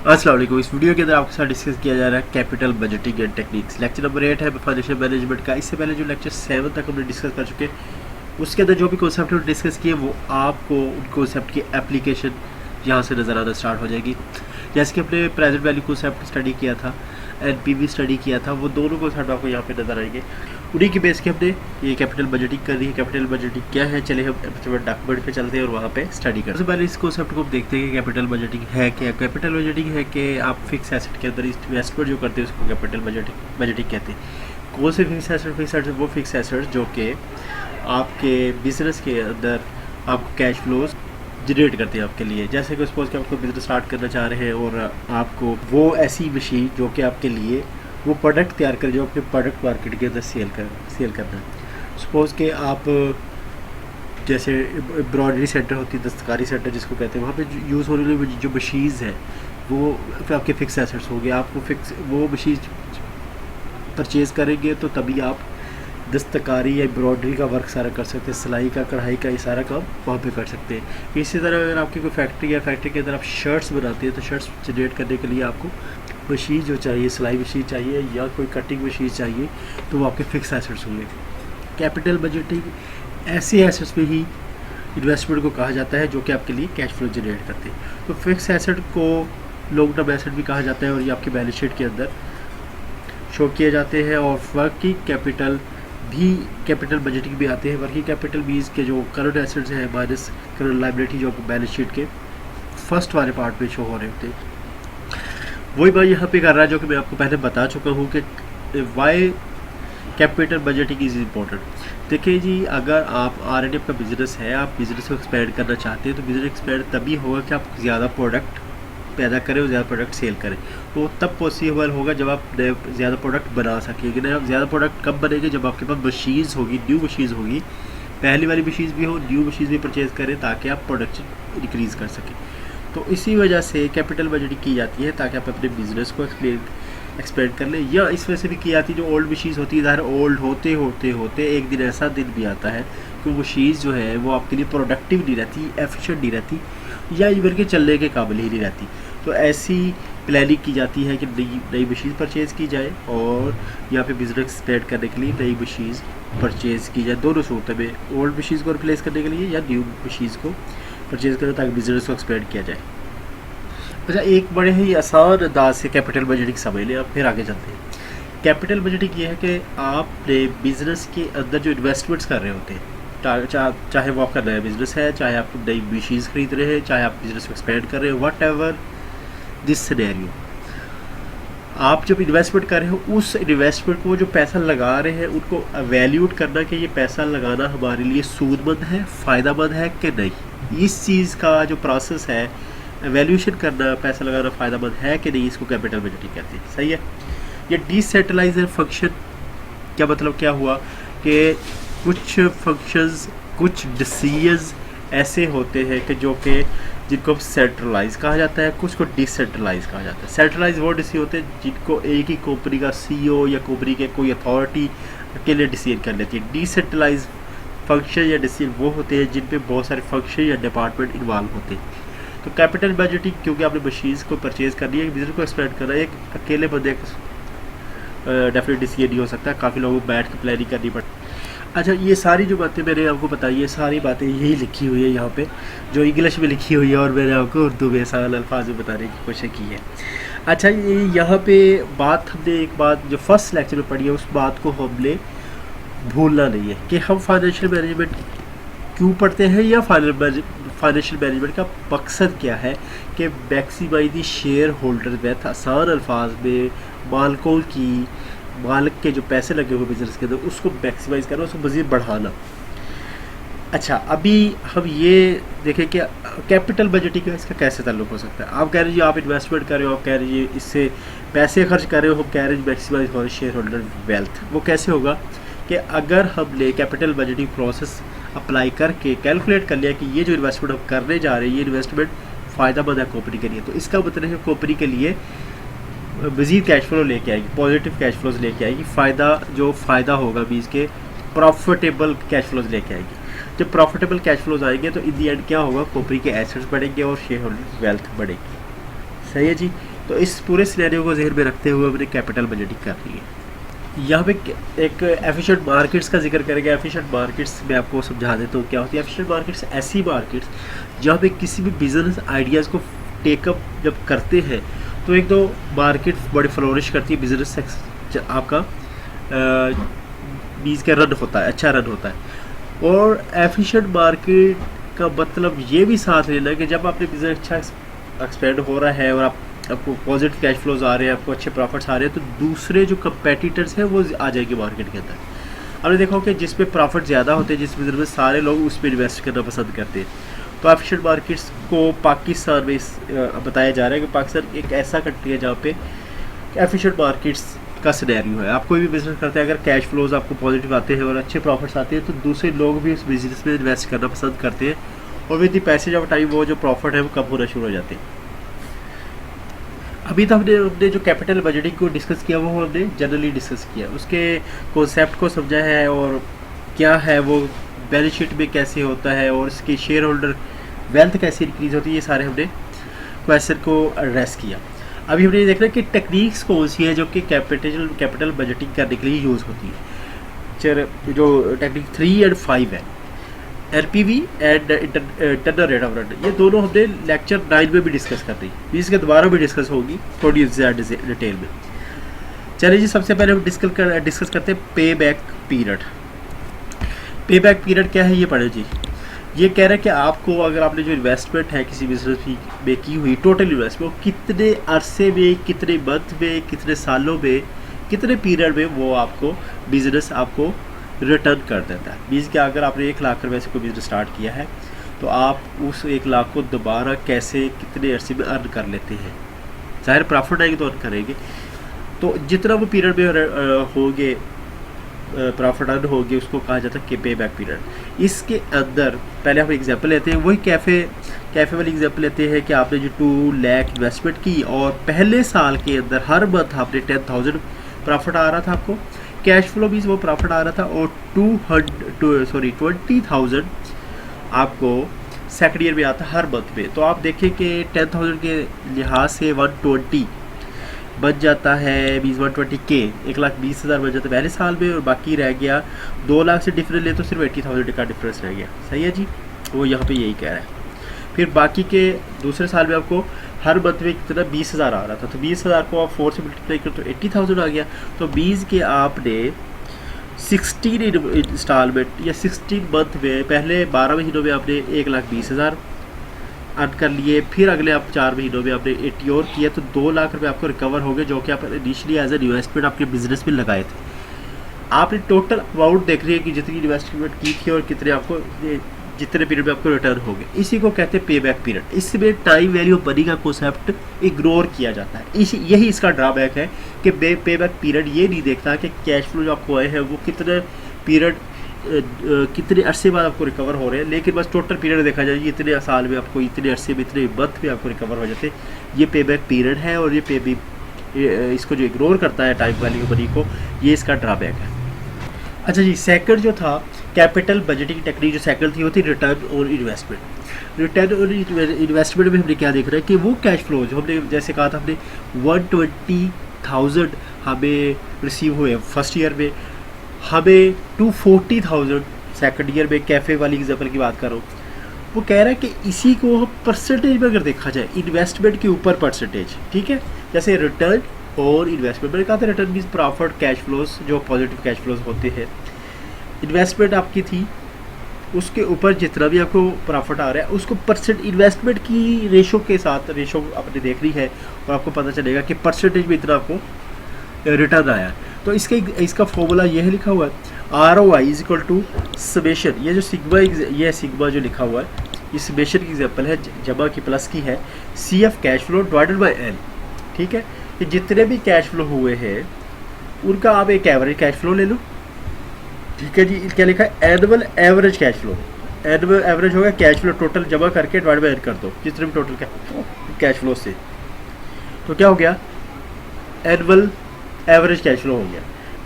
अस्सलाम वालेकुम। इस वीडियो के अंदर आपके साथ डिस्कस किया जा रहा है capital budgeting and techniques. Lecture number 8 है फाइनेंशियल मैनेजमेंट का। इससे पहले जो लेक्चर 7 तक हमने डिस्कस कर चुके हैं उसके अंदर जो भी कॉन्सेप्ट डिस्कस किए वो आपको उन कॉन्सेप्ट की एप्लीकेशन यहाँ से नज़र आना स्टार्ट हो जाएगी। जैसे कि अपने प्रेजेंट वैल्यू कॉन्सेप्ट स्टडी किया था, एनपीवी स्टडी किया था, वो दोनों कॉन्सेप्ट आपको यहाँ पे नज़र आएंगे। उन्हीं की बेस के हमने ये कैपिटल बजटिंग कर रही है। कैपिटल बजटिंग क्या है, चले हम डॉक्यूमेंट पे चलते हैं और वहाँ पे स्टडी करते हैं। सबसे पहले इस कॉन्सेप्ट को हम देखते हैं कि कैपिटल बजटिंग है क्या। कैपिटल बजटिंग है कि आप फिक्स एसेट के अंदर इन्वेस्टमेंट जो करते हैं उसको कैपिटल बजटिंग कहते हैं। कौन से फिक्स एसेट वो फिक्स एसेट जो कि आपके बिजनेस के अंदर आपको कैश फ्लोज जनरेट करते हैं आपके लिए। जैसे कि सपोज कि आपको बिजनेस स्टार्ट करना चाह रहे हैं और आपको वो ऐसी मशीन जो कि आपके लिए वो प्रोडक्ट तैयार करे जो अपने प्रोडक्ट मार्केट के अंदर सेल करना है। सपोज कि आप जैसे एम्ब्रॉयडरी सेंटर होती है, दस्तकारी सेंटर जिसको कहते हैं, वहाँ पे यूज़ होने वाली जो मशीन्स है वो आपके फिक्स एसेट्स हो गए। आपको वो मशीन परचेज़ करेंगे तो तभी आप दस्तकारी या एम्ब्रॉयडरी का वर्क सारा कर सकते हैं, सिलाई का, कढ़ाई का, ये सारा काम वहाँ पे कर सकते हैं। इसी तरह अगर आपकी कोई फैक्ट्री है, फैक्ट्री के अंदर आप शर्ट्स बनाते हैं तो शर्ट्स जनरेट करने के लिए आपको मशीन जो चाहिए, सिलाई मशीन चाहिए या कोई कटिंग मशीन चाहिए, तो वो आपके फिक्स एसेट्स होंगे। कैपिटल बजटिंग ऐसे एसेट्स पे ही इन्वेस्टमेंट को कहा जाता है जो कि आपके लिए कैश फ्लो जनरेट करते हैं। तो फिक्स एसेट को लॉन्ग टर्म एसेट भी कहा जाता है और ये आपकी बैलेंस शीट के अंदर शो किए जाते हैं। और वर्किंग कैपिटल भी, कैपिटल बजटिंग भी आते हैं। वर्किंग कैपिटल भी इसके जो करंट एसेट्स हैं माइनस करंट लायबिलिटी जो आपको बैलेंस शीट के फर्स्ट वाले पार्ट में शो हो रहे होते हैं, वही बात यहाँ पे कर रहा है जो कि मैं आपको पहले बता चुका हूँ कि why capital budgeting is important. देखिए जी, अगर आप ऑलरेडी आपका बिजनेस है, आप बिजनेस को एक्सपेंड करना चाहते हैं तो बिजनेस एक्सपेंड तभी होगा कि आप ज़्यादा प्रोडक्ट पैदा करें और ज़्यादा प्रोडक्ट सेल करें। तो तब पॉसिबल होगा जब आप ज़्यादा प्रोडक्ट बना सकेंगे। नहीं, आप ज़्यादा प्रोडक्ट कब बनेंगे जब आपके पास मशीन्स होगी, न्यू मशीन्स होगी, पहली वाली मशीन्स भी हो, न्यू मशीन्स भी परचेज़ करें ताकि आप प्रोडक्शन इंक्रीज़ कर सकें। तो इसी वजह से कैपिटल बजटिंग की जाती है ताकि आप अपने बिजनेस को एक्सपेंड कर लें। या इस वजह से भी की जाती है जो ओल्ड मशीन्स होती है, ज़ाहिर ओल्ड होते एक दिन ऐसा दिन भी आता है कि वो मशीन्स जो है वो आपके लिए प्रोडक्टिव नहीं रहती, एफिशिएंट नहीं रहती, या इवन के चलने के काबिल ही नहीं रहती। तो ऐसी प्लानिंग की जाती है कि नई मशीन परचेज़ की जाए और यहाँ पे बिजनेस एक्सपेंड करने के लिए नई मशीन परचेज़ की जाए। दोनों सूरतों में, ओल्ड मशीन्स को रिप्लेस करने के लिए या न्यू मशीन्स को परचेज़ करें ताकि बिजनेस को एक्सपेंड किया जाए। अच्छा, एक बड़े ही आसान अंदाज से कैपिटल बजटिंग समझ लें, अब फिर आगे चलते हैं। कैपिटल बजटिंग ये है कि आपने बिजनेस के अंदर जो इन्वेस्टमेंट्स कर रहे होते हैं, चाहे वो आपका नया बिजनेस है, चाहे आप नई मशीन्स खरीद रहे हैं, चाहे आप बिजनेस को एक्सपेंड कर रहे हैं, वट एवर दिस सिनेरियो, आप जब इन्वेस्टमेंट कर रहे हो उस इन्वेस्टमेंट को जो पैसा लगा रहे हैं उनको वैल्यूट करना कि ये पैसा लगाना हमारे लिए सूदमंद है, फ़ायदेमंद है कि नहीं। इस चीज़ का जो प्रोसेस है, वैल्यूएशन करना, पैसा लगाना फ़ायदेमंद है कि नहीं, इसको कैपिटल बजटिंग कहते हैं। सही है। ये डिसेंट्रलाइज्ड फंक्शन क्या मतलब क्या हुआ कि कुछ फंक्शंस, कुछ डिसीजंस ऐसे होते हैं कि जो कि जिनको सेंट्रलाइज कहा जाता है, कुछ को डिसेंट्रलाइज कहा जाता है। सेंट्रलाइज वो डिसीजन होते हैं जिनको एक ही कंपनी का सीईओ या कंपनी के कोई अथॉरिटी अकेले डिसीजन कर लेती है। डिसेंट्रलाइज फंक्शन या डिसीजन वो होते हैं जिन पे बहुत सारे फंक्शन या डिपार्टमेंट इन्वॉल्व होते हैं। तो कैपिटल बजटिंग, क्योंकि आपने मशीन्स को परचेज़ करनी है, बिजनेस को एक्सपेंड करना है, एक अकेले बंदे डेफिनेट डिसीजन नहीं हो सकता, काफ़ी लोगों को बैठ के प्लानिंग करनी पड़ती। अच्छा, ये सारी जो बातें मैंने आपको बताई, ये सारी बातें यही लिखी हुई है यहाँ पे, जो इंग्लिश में लिखी हुई है और मैंने आपको उर्दू में आसान अल्फाज में बताने की कोशिश की है। अच्छा, ये यहाँ पे बात हमने एक बात जो फर्स्ट लेक्चर में पढ़ी है उस बात को हमने भूलना नहीं है कि हम फाइनेंशियल मैनेजमेंट क्यों पढ़ते हैं या फाइनेंशियल मैनेजमेंट का मकसद क्या है कि maximise the share holder wealth, आसान अल्फाज में मालिक के जो पैसे लगे हुए बिजनेस के अंदर उसको मैक्सिमाइज करना, उसको मज़ीद बढ़ाना। अच्छा, अभी हम ये देखें कि कैपिटल बजटिंग का इसका कैसे ताल्लुक हो सकता है। आप कह रहे हैं आप इन्वेस्टमेंट कर रहे हो, आप कह रहे हैं इससे पैसे खर्च कर रहे हो, हम कह रहे हैं मैक्सिमाइज हो शेयर होल्डर वेल्थ। वो कैसे होगा कि अगर हमने कैपिटल बजटिंग प्रोसेस अप्लाई करके कैलकुलेट कर लिया कि ये जो इन्वेस्टमेंट हम करने जा रहे हैं ये इन्वेस्टमेंट फ़ायदेमंद है कंपनी के लिए, तो इसका मतलब है कंपनी के लिए मज़ीद कैश फ्लो लेके आएगी, पॉजिटिव कैश फ्लोज लेके आएगी, फ़ायदा होगा भी इसके प्रॉफिटेबल कैश फ्लोज लेके आएगी। जब प्रॉफिटेबल कैश फ्लोज आएंगे तो इन दी एंड क्या होगा, कंपनी के एसेट्स बढ़ेंगे और शेयर होल्डर वेल्थ बढ़ेगी। सही है जी। तो इस पूरे सिनेरियो को ज़हन में रखते हुए हमने कैपिटल बजटिंग करनी है। यहाँ पे एक एफिशिएंट मार्केट्स का जिक्र करेंगे। एफिशिएंट मार्केट्स मैं आपको समझा देता हूँ क्या होती है। एफिशिएंट मार्केट्स ऐसी मार्केट्स जहाँ पे किसी भी बिजनेस आइडियाज़ को टेकअप जब करते हैं तो एक तो मार्केट बड़ी फ्लोरिश करती है, बिजनेस आपका बीज का रन होता है, अच्छा रन होता है। और एफिशिएंट मार्केट का मतलब ये भी साथ लेना कि जब आपने बिजनेस अच्छा एक्सपेंड हो रहा है और आपको पॉजिटिव कैश फ्लोज आ रहे हैं, आपको अच्छे प्रॉफिट्स आ रहे हैं, तो दूसरे जो कंपेटिटर्स हैं वो आ जाएंगे मार्केट के अंदर। आपने देखो कि जिस पे प्रॉफिट ज़्यादा होते हैं, जिस बिजनेस में सारे लोग उस पर इन्वेस्ट करना पसंद करते हैं। तो एफिशिएंट मार्केट्स को पाकिस्तान में बताया जा रहा है कि पाकिस्तान एक ऐसा कंट्री है जहाँ पे एफिशिएंट मार्केट्स का सिनेरियो है। आप कोई भी बिजनेस करते हैं, अगर कैश फ्लोज आपको पॉजिटिव आते हैं और अच्छे प्रॉफिट्स आते हैं तो दूसरे लोग भी उस बिजनेस में इन्वेस्ट करना पसंद करते हैं और with the passage of time वो जो प्रॉफिट है वो कम होना शुरू हो जाते हैं। अभी तो हमने जो कैपिटल बजटिंग को डिस्कस किया वो हमने जनरली डिस्कस किया, उसके कॉन्सेप्ट को समझा है और क्या है वो बैलेंस शीट में कैसे होता है और इसकी शेयर होल्डर वेल्थ कैसे इंक्रीज होती है, ये सारे हमने क्वेश्चन को एड्रेस किया। अभी हमने देखना कि टेक्निक्स कौन सी है जो कि कैपिटल बजटिंग करने के लिए यूज़ होती है। जो टेक्निक 3 और 5 है, LPV and internal rate of return, ये दोनों हमने लेक्चर 9 में भी डिस्कस कर दी, इसके दोबारा भी डिस्कस होगी थोड़ी ज़्यादा डिटेल में। चलिए जी, सबसे पहले हम डिस्कस करते हैं पे बैक पीरियड। पे बैक पीरियड क्या है ये पढ़े जी। ये कह रहा है कि आपको अगर आपने जो इन्वेस्टमेंट है किसी बिजनेस में की हुई टोटल इन्वेस्टमेंट, वो कितने अरसे में, कितने मंथ में, कितने सालों में, कितने पीरियड में वो आपको बिजनेस आपको रिटर्न कर देता है। मीन्स कि अगर आपने 1 लाख रुपये से कोई बिजनेस स्टार्ट किया है तो आप उस 1 लाख को दोबारा कैसे कितने अरसे में अर्न कर लेते हैं। ज़ाहिर प्रॉफिट आएगी तो अर्न करेंगे, तो जितना वो पीरियड में होंगे प्रॉफिट अर्न होगी उसको कहा जाता है कि पे बैक पीरियड। इसके अंदर पहले हम एग्जांपल लेते हैं, वही कैफ़े वाली एग्जांपल लेते हैं कि आपने जो 2 लाख इन्वेस्टमेंट की और पहले साल के अंदर हर मंथ आपने 10,000 प्रॉफिट आ रहा था, आपको कैश फ्लो भी वो प्रॉफिट आ रहा था और 20,000 आपको सेकंड ईयर में आता हर मंथ में। तो आप देखें कि 10,000 के लिहाज से 120 बच जाता है, 120K 1,20,000 बच जाता है पहले साल में, और बाकी रह गया 2 लाख से डिफरेंस ले तो सिर्फ 80,000 का डिफरेंस रह गया। सही है जी, वो यहाँ पे यही कह रहा है। फिर बाकी के दूसरे साल में आपको हर मंथ में कितना 20,000 आ रहा था, तो 20,000 को आप 4 से मल्टीप्लाई करो तो 80,000 आ गया। तो 20 के आपने 16 इंस्टॉलमेंट या 16 मंथ में पहले 12 महीनों में आपने 1,20,000 अर्न कर लिए, फिर अगले आप 4 महीनों में आपने 80 और किया, तो 2 लाख रुपये आपको रिकवर हो गए जो कि आप इनिशियली एज एन इन्वेस्टमेंट आपके बिजनेस में लगाए थे। आपने टोटल अमाउंट देख रही है कि जितनी इन्वेस्टमेंट की थी और कितने आपको जितने पीरियड में आपको रिटर्न हो गए, इसी को कहते हैं पे बैक पीरियड। इसमें टाइम वैल्यू ऑफ मनी का कॉन्सेप्ट इग्नोर किया जाता है। यही इसका ड्रॉबैक है कि पे बैक पीरियड ये नहीं देखता कि कैश फ्लो जो आपको आए हैं वो कितने पीरियड कितने अरसे बाद आपको रिकवर हो रहे हैं, लेकिन बस टोटल पीरियड देखा जाए इतने साल में आपको, इतने अरसे में, इतने मंथ में आपको रिकवर हो जाते, ये पे बैक पीरियड है। और ये इसको जो इग्नोर करता है टाइम वैल्यू ऑफ मनी को, ये इसका ड्रॉबैक है। अच्छा जी, सेकंड जो था कैपिटल बजटिंग टेक्निक, जो सेकंड थी वो थी return on investment. Return on investment में हमने क्या देख रहा है कि वो कैश फ्लो जो हमने जैसे कहा था, हमने 120,000 हमें रिसीव हुए फर्स्ट ईयर में, हमें 240,000 सेकंड ईयर में, कैफ़े वाली एग्जाम्पल की बात कर रहा हूँ। वो कह रहा है कि इसी को हम परसेंटेज में अगर देखा जाए, इन्वेस्टमेंट के ऊपर परसेंटेज, ठीक है, जैसे रिटर्न और इन्वेस्टमेंट, मैंने कहा था return means profit cash flows, जो पॉजिटिव कैश फ्लोज होते हैं। इन्वेस्टमेंट आपकी थी, उसके ऊपर जितना भी आपको प्रॉफिट आ रहा है उसको परसेंट इन्वेस्टमेंट की रेशो के साथ रेशो आपने देखनी है और आपको पता चलेगा कि परसेंटेज में इतना आपको रिटर्न आया। तो इसका फॉर्मूला यह लिखा हुआ है, ROI is equal to summation. ये जो सिग्मा जो लिखा हुआ है ये समेशन की एग्जाम्पल है, जमा की प्लस की है, CF cash flow divided by N। ठीक है, ये जितने भी कैश फ्लो हुए हैं उनका आप एक एवरेज कैश फ्लो ले लो। ठीक है जी, क्या लिखा है, annual average cash flow. Annual average होगा कैश फ्लो टोटल जमा करके डिवाइड बाय N कर दो, जितने भी टोटल कैश फ्लो से, तो क्या हो गया, एनुअल एवरेज कैश फ्लो हो गया।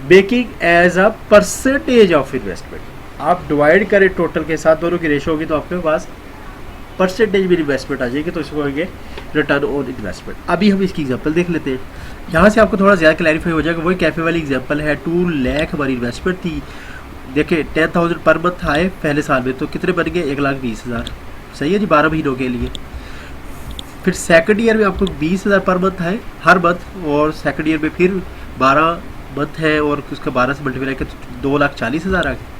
Baking as a percentage of investment, आप डिवाइड करें टोटल के साथ, दोनों की रेशो होगी तो आपके पास परसेंटेज में इन्वेस्टमेंट आ जाएगी, तो इसको कहेंगे रिटर्न ऑन इन्वेस्टमेंट। अभी हम इसकी एग्जांपल देख लेते हैं, यहाँ से आपको थोड़ा ज़्यादा क्लैरिफाई हो जाएगा। वही कैफ़े वाली एग्जांपल है, 2 लाख हमारी इन्वेस्टमेंट थी, देखिए 10,000 पर मंथ आए पहले साल में, तो कितने बन गए 1,20,000, सही है जी, 12 महीनों के लिए। फिर सेकंड ईयर में आपको 20,000 पर मंथ आए हर मंथ, और सेकंड ईयर में फिर 12 मंथ है और उसका 12 से मल्टीप्लाई करके 2,40,000 आ गए।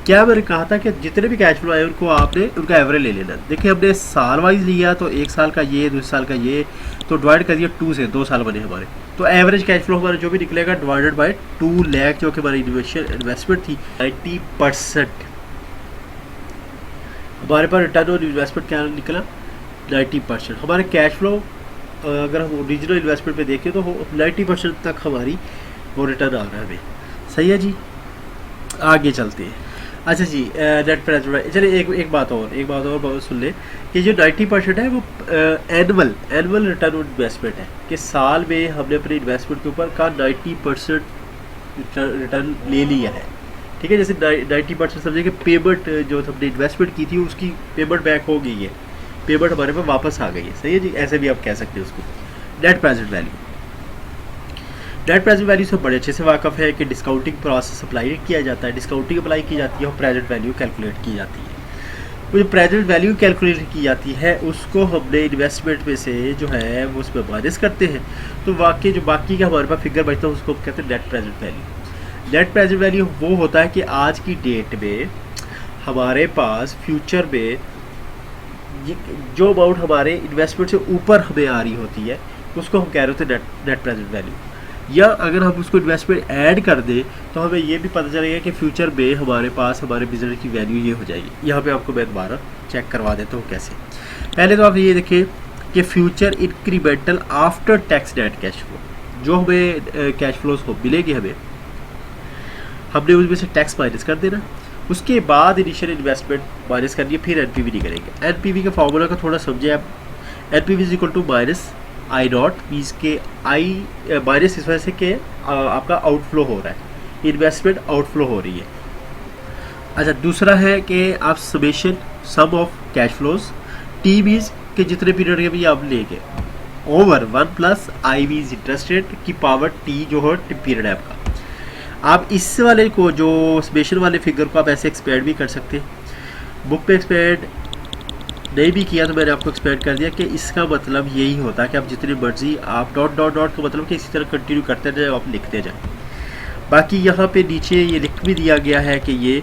क्या मैंने कहा था कि जितने भी कैश फ्लो आए उनको आपने उनका एवरेज ले लेना। देखिए हमने साल वाइज लिया, तो एक साल का ये, दूसरे साल का ये, तो डिवाइड कर दिया 2 से, 2 साल बने हमारे, तो एवरेज कैश फ्लो हमारा जो भी निकलेगा डिवाइडेड बाय 2 लाख, जो कि हमारी इन्वेस्टमेंट थी 90%। हमारे पास रिटर्न ऑन इन्वेस्टमेंट क्या निकला 90%। हमारे कैश फ्लो अगर हम ओरिजिनल इन्वेस्टमेंट पे देखें तो 90% तक हमारी वो रिटर्न आ रहा है हमें, सही है जी। आगे चलते हैं। अच्छा जी, नेट प्रेजेंट, चलिए एक बात और सुन ले कि जो 90% है वो एनुअल रिटर्न ऑन इन्वेस्टमेंट है, कि साल में हमने अपने इन्वेस्टमेंट के ऊपर का 90% रिटर्न ले लिया है, ठीक है। जैसे 90% समझे कि पेमेंट जो हमने इन्वेस्टमेंट की थी उसकी पेमेंट बैक हो गई है, पेमेंट हमारे पास वापस आ गई है, सही है जी, ऐसे भी आप कह सकते हैं उसको। नेट प्रेजेंट वैल्यू से बड़े अच्छे से वाकफ़ है कि डिस्काउंटिंग प्रोसेस अप्लाई किया जाता है, डिस्काउंटिंग अप्लाई की जाती है और प्रेजेंट वैल्यू कैलकुलेट की जाती है। वो जो प्रेजेंट वैल्यू कैलकुलेट की जाती है उसको हमने इन्वेस्टमेंट में से जो है वो उसमें माइनस करते हैं, तो वाकई जो बाकी का हमारे पास फिगर बचता है उसको कहते हैं net present value. Net present value वो होता है कि आज की डेट में हमारे पास फ्यूचर में जो अमाउंट हमारे इन्वेस्टमेंट से ऊपर हमें आ रही होती है उसको हम कह रहे होते हैं नेट प्रेजेंट वैल्यू। या अगर हम उसको इन्वेस्टमेंट ऐड कर दें तो हमें ये भी पता चलेगा कि फ्यूचर में हमारे पास हमारे बिजनेस की वैल्यू ये हो जाएगी। यहाँ पे आपको मैं दोबारा चेक करवा देता हूँ कैसे। पहले तो आप ये देखिए कि future incremental after tax net cash flow, जो हमें कैश फ्लोज को मिलेगी हमने उसमें से टैक्स माइनस कर देना, उसके बाद इनिशियल इन्वेस्टमेंट माइनस करनी है, फिर एनपीवी निकलेंगे। एनपीवी का फॉर्मूला का थोड़ा समझे आप, NPV is equal to minus I dot, means K I minus इस वजह से कि आपका आउटफ्लो हो रहा है, इन्वेस्टमेंट आउटफ्लो हो रही है। अच्छा, दूसरा है कि आप summation sum of cash flows, T means के जितने पीरियड के भी आप लेंगे over 1 plus I means interest rate की पावर टी जो हो पीरियड है आपका। आप इस वाले को जो समेशन वाले फिगर को आप ऐसे एक्सपेंड भी कर सकते हैं। बुक पे एक्सपेंड नहीं भी किया तो मैंने आपको एक्सपेंड कर दिया कि इसका मतलब यही होता है कि आप जितनी मर्जी आप डॉट डॉट डॉट का मतलब कि इसी तरह कंटिन्यू करते जाए, आप लिखते जाए। बाकी यहाँ पे नीचे ये लिख भी दिया गया है कि ये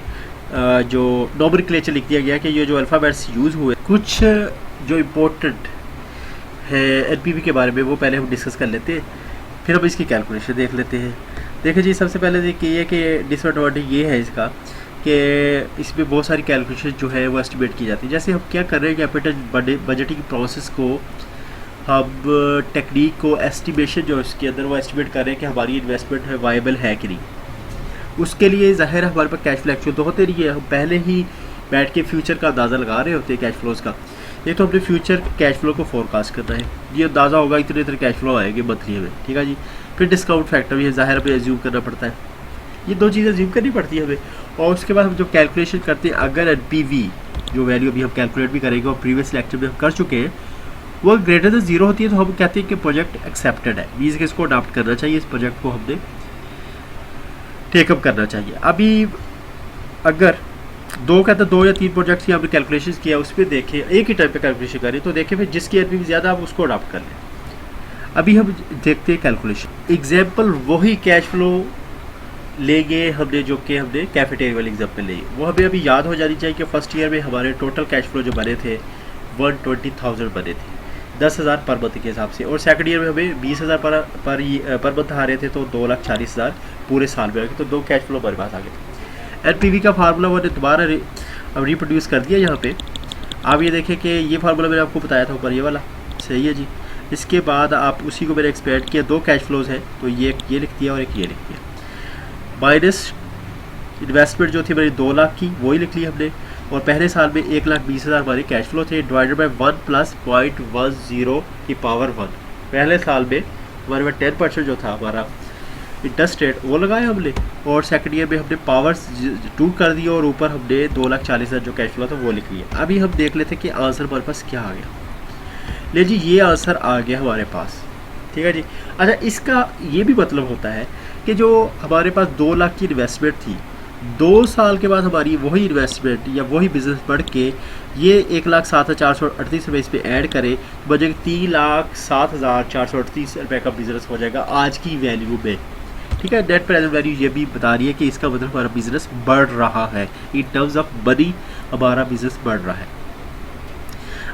जो नोमेनक्लेचर लिख दिया गया कि ये जो अल्फ़ाबेट्स यूज़ हुए, कुछ जो इम्पोर्टेंट है एनपीवी के बारे में वो पहले हम डिस्कस कर लेते हैं, फिर हम इसकी कैलकुलेशन देख लेते हैं। देखिए जी, सबसे पहले देखिए कि डिसएडवांटेज ये है इसका कि इसमें बहुत सारी कैलकुलेशन जो है वो एस्टिमेट की जाती है। जैसे हम क्या कर रहे हैं, कैपिटल बजटिंग प्रोसेस को हम टेक्निक को एस्टिमेशन जो इसके अंदर वो एस्टिमेट कर रहे हैं कि हमारी इन्वेस्टमेंट है वायबल है कि नहीं। उसके लिए ज़ाहिर है हमारे पास कैश फ्लो एक्चुअल तो होते नहीं है, हम पहले ही बैठ के फ्यूचर का अंदाज़ा लगा रहे होते हैं कैश फ्लोज का। ये तो हमने फ्यूचर कैश फ्लो को फोरकास्ट करना है, ये अंदाज़ा होगा इतने इतने कैश फ्लो आएंगे मंथली में, ठीक है जी। फिर डिस्काउंट फैक्टर भी ज़ाहिर पे एज्यूम करना पड़ता है, ये दो चीज़ें एज्यूम करनी पड़ती है हमें। और उसके बाद हम जो कैलकुलेशन करते हैं, अगर एनपीवी जो वैल्यू अभी हम कैलकुलेट भी करेंगे और प्रीवियस लेक्चर में हम कर चुके हैं, वो ग्रेटर देन 0 होती है तो हम कहते हैं कि प्रोजेक्ट एक्सेप्टेड है, मीन्स कि इसको अडॉप्ट करना चाहिए, इस प्रोजेक्ट को हमने टेकअप करना चाहिए। अभी अगर दो या तीन प्रोजेक्ट्स की हमने कैलकुलेशन किया, उस पर देखें एक ही टाइप पे कैलकुलेशन करें तो देखें फिर जिसकी एनपीवी ज़्यादा आप उसको अडॉप्ट कर लें। अभी हम देखते हैं कैलकुलेशन एग्जाम्पल, वही कैश फ्लो लेंगे हमने जो कि हमने कैफेटेरिया वाली एग्जाम्पल ली, वो हमें अभी याद हो जानी चाहिए कि फर्स्ट ईयर में हमारे टोटल कैश फ्लो जो बने थे 120,000 बने थे 10,000 पर मंथ के हिसाब से, और सेकंड ईयर में हमें 20,000 पर मंथ आ रहे थे तो 2,40,000 पूरे साल में आ गए, तो दो कैश फ्लो हमारे पास आ गए। एनपीवी का फार्मूला मैंने दोबारा रिप्रोड्यूस कर दिया यहाँ पे। आप ये देखें कि ये फार्मूला मैंने आपको बताया था ऊपर, ये वाला सही है जी। इसके बाद आप उसी को मैंने एक्सपेंड किया, दो कैश फ्लोज है तो ये लिख दिया और एक ये लिख दिया, माइनस इन्वेस्टमेंट जो थी मेरी 2 लाख की वही लिख ली हमने, और पहले साल में 1,20,000 हमारे कैश फ्लो थे डिवाइडेड बाई 1 प्लस 0.10 की पावर 1। पहले साल में हमारे पास 10% जो था हमारा इंटरेस्ट रेट वो लगाया हमने, और सेकंड ईयर में हमने पावर 2 कर दिया और ऊपर हमने 2,40,000 जो कैश फ्लो था वो लिख लिया। अभी हम देख लेते हैं कि आंसर हमारे पास क्या आ गया। ले जी, ये आंसर आ गया हमारे पास। ठीक है जी। अच्छा, इसका ये भी मतलब होता है कि जो हमारे पास 2 लाख की इन्वेस्टमेंट थी, 2 साल के बाद हमारी वही इन्वेस्टमेंट या वही बिज़नेस बढ़ के ये 1,07,438 रुपये इस पर ऐड करे तो बचेगा 3,07,438 रुपये का बिज़नेस हो जाएगा आज की वैल्यू में। ठीक है, नेट प्रेजेंट वैल्यू ये भी बता रही है कि इसका मतलब हमारा बिज़नेस बढ़ रहा है, इन टर्म्स ऑफ मनी हमारा बिज़नेस बढ़ रहा है।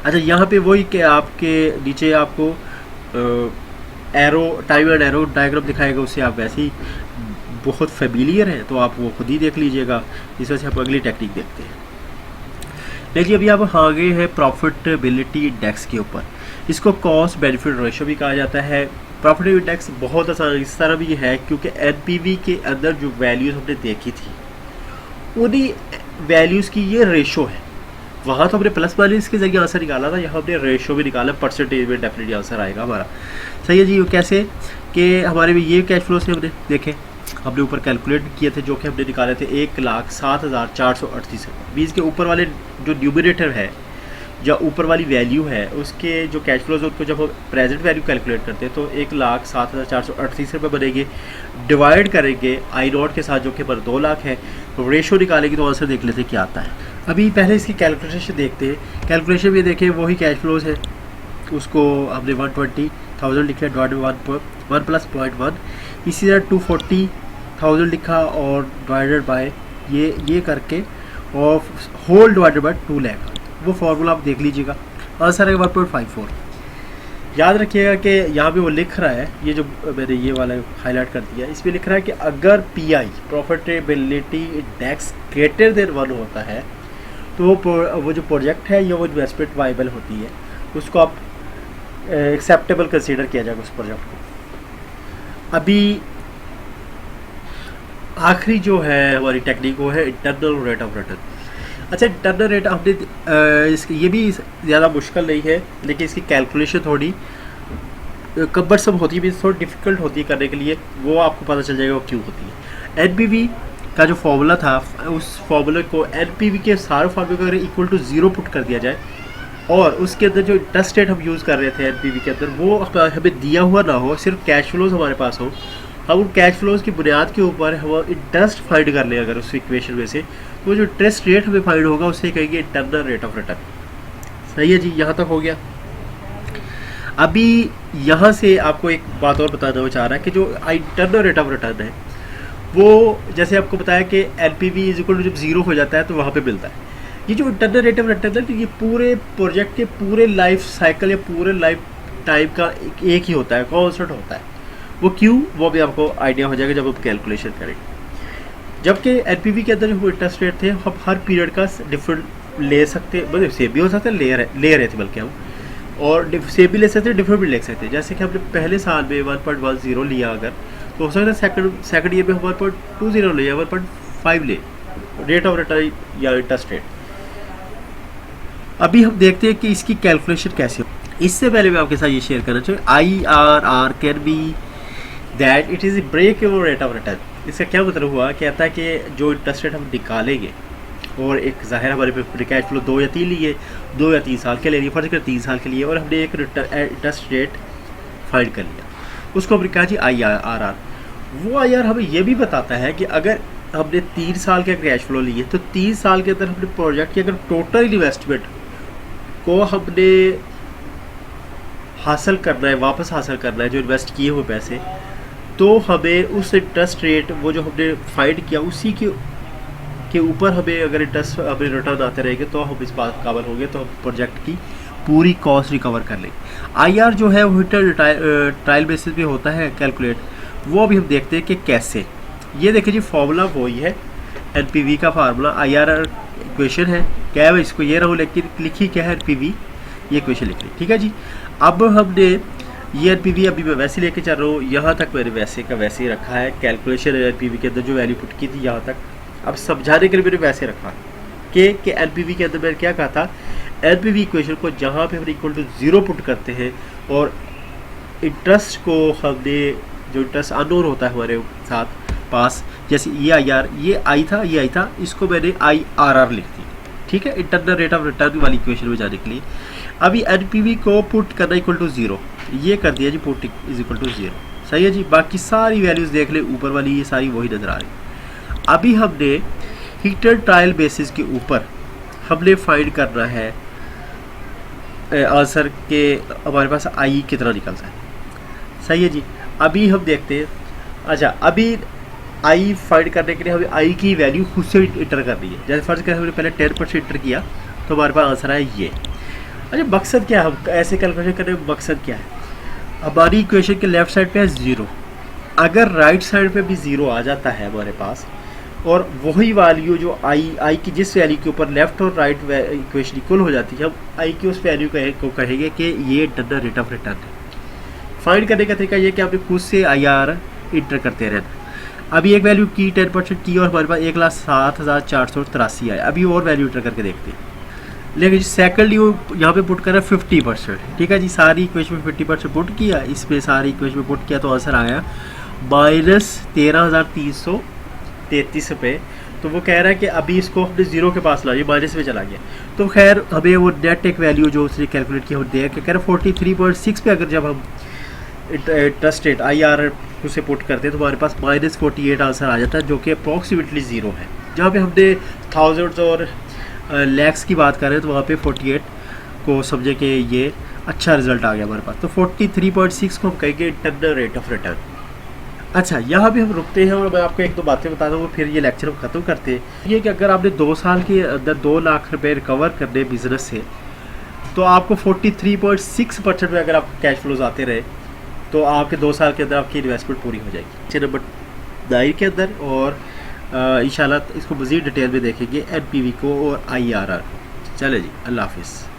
अच्छा, यहाँ पे वही कि आपके नीचे आपको arrow, time and arrow diagram दिखाएगा, उससे आप वैसे ही बहुत फेमिलियर हैं तो आप वो खुद ही देख लीजिएगा। इस वजह से आप अगली टेक्निक देखते हैं। देखिए, अभी आप आ गए हैं प्रॉफिटेबिलिटी इंडेक्स के ऊपर। इसको कॉस्ट बेनिफिट रेशियो भी कहा जाता है। प्रॉफिटेबिलिटी इंडेक्स बहुत आसान इस तरह भी है क्योंकि एनपीवी के अंदर जो वैल्यूज़ हमने देखी थी उन्हीं वैल्यूज़ की ये रेशो है। वहाँ तो हमने प्लस माइनस के जरिए आंसर निकाला था, यहाँ हमने रेशो भी निकाला, परसेंटेज में डेफिनेटली आंसर आएगा हमारा। सही है जी। कैसे कि हमारे में ये कैश फ्लो से हमने देखे, हमने ऊपर कैलकुलेट किए थे, जो कि हमने निकाले थे 1,07,438 बीस के ऊपर वाले जो न्यूमिनेटर है, जो ऊपर वाली वैल्यू है, उसके जो कैश फ्लोज उनको जब हम प्रेजेंट वैल्यू कैलकुलेट करते हैं तो 1,07,438 रुपये बनेंगे। डिवाइड करेंगे आई नॉट के साथ जो कि पर 2 लाख है, तो रेशो निकालेंगे तो आंसर देख लेते हैं क्या आता है। अभी पहले इसकी कैलकुलेशन देखते हैं। कैलकुलेशन में देखें वही कैश फ्लोज है, उसको हमने 120,000 लिखा डिवाइड बाई 1 प्लस 0.1, इसी तरह 240,000 लिखा और डिवाइडेड बाय ये करके और होल डिवाइडेड बाय 2 लाख। वो फार्मूला आप देख लीजिएगा, आंसर है 1.54। याद रखिएगा कि यहाँ पे वो लिख रहा है, ये जो मैंने ये वाला हाईलाइट कर दिया, इसमें लिख रहा है कि अगर pi profitability index greater than 1 होता है तो वो जो प्रोजेक्ट है या वो इन्वेस्टमेंट वाइबल होती है, उसको आप एक्सेप्टेबल कंसीडर किया जाएगा उस प्रोजेक्ट को। अभी आखिरी जो है हमारी टेक्निक वो है इंटरनल रेट ऑफ रिटर्न। अच्छा, इंटरनल रेट हमने इसकी ये भी ज़्यादा मुश्किल नहीं है, लेकिन इसकी कैलकुलेशन थोड़ी कम्बरसम होती है, थोड़ी डिफ़िकल्ट होती है करने के लिए। वो आपको पता चल जाएगा वो क्यों होती है। एनपीवी का जो फॉर्मूला था, उस फॉर्मूले को एनपीवी के सारे फॉर्मूले को अगर इक्वल टू 0 पुट कर दिया जाए और उसके अंदर जो इंटरेस्ट रेट हम यूज़ कर रहे थे एनपीवी के अंदर वो हमें दिया हुआ ना हो, सिर्फ कैश फ्लोज हमारे पास हो, हम उन कैश फ्लोज की बुनियाद के ऊपर हम इंटरेस्ट फाइंड कर लें अगर उस इक्वेशन में से, तो जो इंटरेस्ट रेट हमें फाइंड होगा उससे कहेंगे इंटरनल रेट ऑफ रिटर्न। सही है जी, यहाँ तक हो गया। अभी यहाँ से आपको एक बात और बताना चाह रहा है कि जो इंटरनल रेट ऑफ रिटर्न है वो जैसे आपको बताया कि एनपीवी इज इक्वल टू जब 0 हो जाता है तो वहाँ पे मिलता है। ये जो इंटरनल रेट ऑफ रिटर्न है, तो ये पूरे प्रोजेक्ट के पूरे लाइफ साइकिल या पूरे लाइफ टाइम का एक ही होता है, कॉन्स्टेंट होता है। वो क्यों, वो भी आपको आइडिया हो जाएगा जब आप कैलकुलेशन करेंगे। जबकि एनपीवी के अंदर जो इंटरेस्ट रेट थे हम हर पीरियड का डिफरेंट ले सकते, मतलब सेम भी हो सकता है, ले रहे थे बल्कि हम, और सेम भी ले सकते हैं, डिफरेंट भी ले सकते हैं। जैसे कि हमने पहले साल में 1.10 लिया अगर, तो हो सकता है सेकंड ईयर में 1.20 ले या 1.5 ले रेट ऑफ रिटर्न या इंटरेस्ट रेट। अभी हम देखते हैं कि इसकी कैलकुलेशन कैसे हो। इससे पहले मैं आपके साथ ये शेयर करना चाहिए, IRR can be that it is break your rate of return. इसका क्या मतलब हुआ, कहता है कि जो इंटरेस्ट रेट हम निकालेंगे और एक जाहिर हमारे पे कैश फ्लो 2 या 3 लिए, 2 या 3 साल के लिए, फर्ज कर 3 साल के लिए, और हमने एक इंटरेस्ट रेट फाइंड कर लिया, उसको हमने कहा जी IRR। वो IRR हमें ये भी बताता है कि अगर हमने 3 साल के कैश फ्लो लिए तो 3 साल के अंदर हमने प्रोजेक्ट की अगर टोटल इन्वेस्टमेंट को हमने हासिल करना है, वापस हासिल करना है जो इन्वेस्ट किए हुए पैसे, तो हमें उस इंटरेस्ट रेट वो जो हमने फाइंड किया उसी के ऊपर हमें अगर इंटरेस्ट हमें रिटर्न आते रहेंगे तो हम इस बात काबिल होंगे, तो हम प्रोजेक्ट की पूरी कॉस्ट रिकवर कर लेंगे। IR जो है वो ट्रायल बेसिस पे होता है कैलकुलेट, वो अभी हम देखते हैं कि कैसे। ये देखिए जी, फॉर्मूला वही है एनपीवी का फार्मूला, IRR इक्वेशन है क्या है, इसको ये रहूँ लेकिन लिखी क्या है एनपीवी, ये इक्वेशन लिख ली। ठीक है जी, अब हमने ये एनपीवी अभी मैं वैसे लेके चल रहा हूँ, यहाँ तक मैंने वैसे का वैसे ही रखा है। कैलकुलेशन एनपीवी के अंदर जो वैल्यू पुट की थी यहाँ तक, अब समझाने के लिए मैंने वैसे रखा कि एनपीवी के अंदर मैंने क्या कहा था, एनपीवी इक्वेशन को जहाँ पे हम इक्वल टू 0 पुट करते हैं और इंटरेस्ट को हमने जो इंटरेस्ट अननोन होता है हमारे साथ पास, जैसे ये IR ये आई था, ये आई था, इसको मैंने IRR लिख दी। ठीक है, इंटरनल रेट ऑफ रिटर्न वाली इक्वेशन में जाने के लिए। अभी एनपीवी को पुट करना इक्वल टू 0, ये कर दिया जी, पुट इज इक्वल टू 0, सही है जी। बाकी सारी वैल्यूज देख ले, ऊपर वाली ये सारी वही नज़र आ रही। अभी हमने हीटर ट्रायल बेसिस के ऊपर हमने फाइंड करना है आंसर के हमारे पास आई कितना निकलता है, सही है जी। अभी हम देखते हैं, अच्छा अभी आई फाइंड करने के लिए हमें आई की वैल्यू खुद से इंटर करनी है। जैसे फर्ज करें हमने पहले 10% इंटर किया तो हमारे पास आंसर आया ये। अच्छा मकसद क्या है, हम ऐसे कैलकुलेशन करने में मकसद क्या है, हमारी इक्वेशन के लेफ्ट साइड पे है 0, अगर राइट साइड पे भी 0 आ जाता है हमारे पास, और वही वैल्यू जो आई की जिस वैल्यू के ऊपर लेफ्ट और राइट इक्वेशन इक्वल हो जाती है, हम आई की उस वैल्यू को कहेंगे कि ये इंटरनल रेट ऑफ रिटर्न है। फाइंड करने का तरीका ये कि आपने खुद से आई आर इंटर करते रहना। अभी एक वैल्यू की 10% की और हमारे पास 1,07,483 आया। अभी और वैल्यू इंटर करके देखते हैं, लेकिन सेकंड यहाँ पे पुट करा 50%, ठीक है जी। सारी इक्वेशन में 50% पुट किया, इस पे सारी इक्वेशन में पुट किया तो आंसर आया -13,333 रुपये। तो वो कह रहा है कि अभी इसको अपने 0 के पास लाइए, माइनस में चला गया। तो खैर हमें वो नेट एक वैल्यू जो उसने कैलकुलेट किया होती है कि कह रहे 43.6 पे अगर जब हम इंटरेस्ट रेट आई आर उसे पुट करते हैं तो हमारे पास -48 आंसर आ जाता है, जो कि अप्रॉक्सीमेटली 0 है। जहाँ पे हमने थाउजेंड्स और लैक्स की बात कर रहे हैं तो वहाँ पे 48 को समझे कि ये अच्छा रिजल्ट आ गया हमारे पास। तो 43.6 को हम कहेंगे इंटरनल रेट ऑफ रिटर्न। अच्छा यहाँ भी हम रुकते हैं और मैं आपको एक दो बातें बता दूँ, फिर ये लेक्चर हम ख़त्म करते हैं। ये कि अगर आपने 2 साल के अंदर 2 लाख रुपए रिकवर करने बिजनेस से, तो आपको 43.6% में अगर आपको कैश फ्लोज आते रहे तो आपके 2 साल के अंदर आपकी इन्वेस्टमेंट पूरी हो जाएगी। नंबर 9 के अंदर, और इंशाल्लाह इसको मज़ीद डिटेल में देखेंगे एनपीवी को और आईआरआर को। चले जी, अल्लाह हाफिज़।